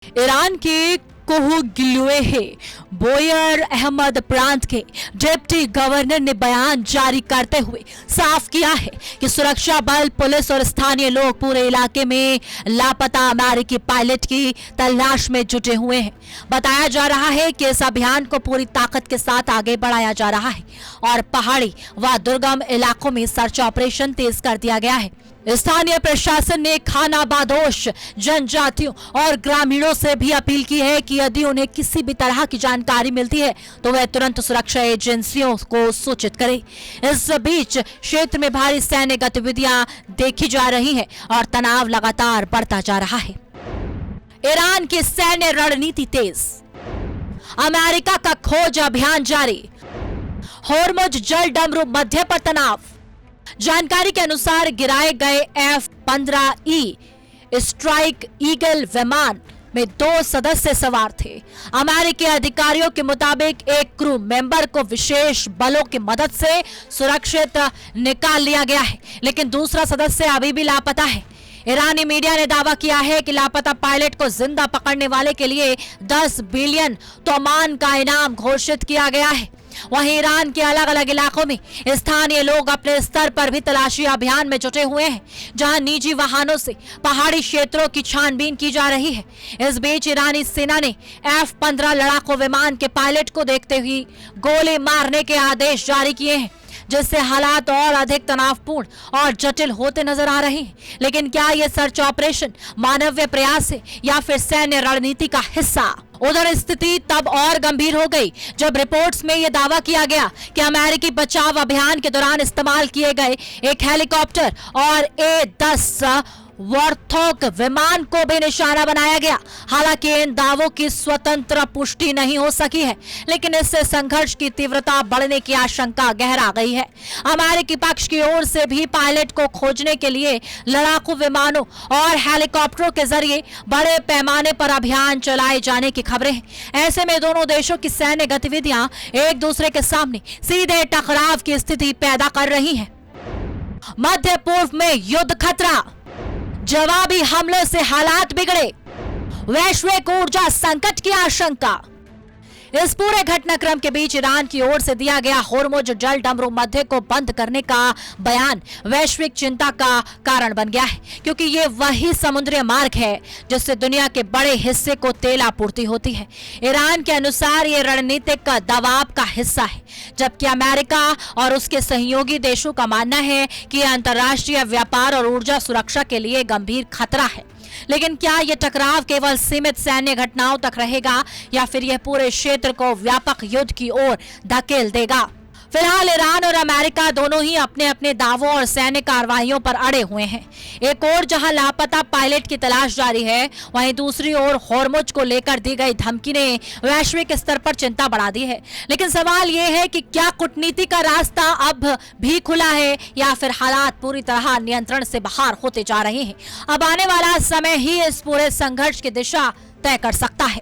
Iran के कोहगिलुए बोयर अहमद प्रांत के डिप्टी गवर्नर ने बयान जारी करते हुए साफ किया है कि सुरक्षा बल, पुलिस और स्थानीय लोग पूरे इलाके में लापता अमेरिकी पायलट की तलाश में जुटे हुए हैं। बताया जा रहा है कि इस अभियान को पूरी ताकत के साथ आगे बढ़ाया जा रहा है और पहाड़ी व दुर्गम इलाकों में सर्च ऑपरेशन तेज कर दिया गया है। स्थानीय प्रशासन ने खानाबदोश जनजातियों और ग्रामीणों से भी अपील की है कि यदि उन्हें किसी भी तरह की जानकारी मिलती है तो वह तुरंत सुरक्षा एजेंसियों को सूचित करें। इस बीच क्षेत्र में भारी सैन्य गतिविधियां देखी जा रही हैं और तनाव लगातार बढ़ता जा रहा है। ईरान की सैन्य रणनीति तेज, अमेरिका का खोज अभियान जारी, होर्मुज जल डमरू मध्य पर तनाव। जानकारी के अनुसार गिराए गए F-15E स्ट्राइक ईगल विमान में 2 सदस्य सवार थे। अमेरिकी अधिकारियों के मुताबिक एक क्रू मेंबर को विशेष बलों की मदद से सुरक्षित निकाल लिया गया है, लेकिन दूसरा सदस्य अभी भी लापता है। ईरानी मीडिया ने दावा किया है कि लापता पायलट को जिंदा पकड़ने वाले के लिए 10 बिलियन तोमान का इनाम घोषित किया गया है। वहीं ईरान के अलग अलग इलाकों में स्थानीय लोग अपने स्तर पर भी तलाशी अभियान में जुटे हुए हैं, जहां निजी वाहनों से पहाड़ी क्षेत्रों की छानबीन की जा रही है। इस बीच ईरानी सेना ने F-15 लड़ाकू विमान के पायलट को देखते हुए गोली मारने के आदेश जारी किए हैं, जिससे हालात और अधिक तनावपूर्ण और जटिल होते नजर आ रहे हैं। लेकिन क्या यह सर्च ऑपरेशन मानवीय प्रयास है या फिर सैन्य रणनीति का हिस्सा? उधर स्थिति तब और गंभीर हो गई जब रिपोर्ट्स में यह दावा किया गया कि अमेरिकी बचाव अभियान के दौरान इस्तेमाल किए गए एक हेलीकॉप्टर और A-10 वॉर्थॉग विमान को भी निशाना बनाया गया। हालांकि इन दावों की स्वतंत्र पुष्टि नहीं हो सकी है, लेकिन इससे संघर्ष की तीव्रता बढ़ने की आशंका गहरा गई है। अमेरिकी पक्ष की ओर से भी पायलट को खोजने के लिए लड़ाकू विमानों और हेलीकॉप्टरों के जरिए बड़े पैमाने पर अभियान चलाए जाने की खबरें हैं। ऐसे में दोनों देशों की सैन्य गतिविधियां एक दूसरे के सामने सीधे टकराव की स्थिति पैदा कर रही हैं। मध्य पूर्व में युद्ध खतरा, जवाबी हमलों से हालात बिगड़े, वैश्विक ऊर्जा संकट की आशंका। इस पूरे घटनाक्रम के बीच ईरान की ओर से दिया गया होर्मुज जल डमरू मध्य को बंद करने का बयान वैश्विक चिंता का कारण बन गया है, क्योंकि ये वही समुद्री मार्ग है जिससे दुनिया के बड़े हिस्से को तेल आपूर्ति होती है। ईरान के अनुसार ये रणनीतिक दबाव का हिस्सा है, जबकि अमेरिका और उसके सहयोगी देशों का मानना है कि यह अंतर्राष्ट्रीय व्यापार और ऊर्जा सुरक्षा के लिए गंभीर खतरा है। लेकिन क्या यह टकराव केवल सीमित सैन्य घटनाओं तक रहेगा या फिर यह पूरे क्षेत्र को व्यापक युद्ध की ओर धकेल देगा? फिलहाल ईरान और अमेरिका दोनों ही अपने अपने दावों और सैन्य कार्रवाइयों पर अड़े हुए हैं। एक ओर जहां लापता पायलट की तलाश जारी है, वहीं दूसरी ओर होर्मुज को लेकर दी गई धमकी ने वैश्विक स्तर पर चिंता बढ़ा दी है। लेकिन सवाल यह है कि क्या कूटनीति का रास्ता अब भी खुला है या फिर हालात पूरी तरह नियंत्रण से बाहर होते जा रहे हैं? अब आने वाला समय ही इस पूरे संघर्ष की दिशा तय कर सकता है।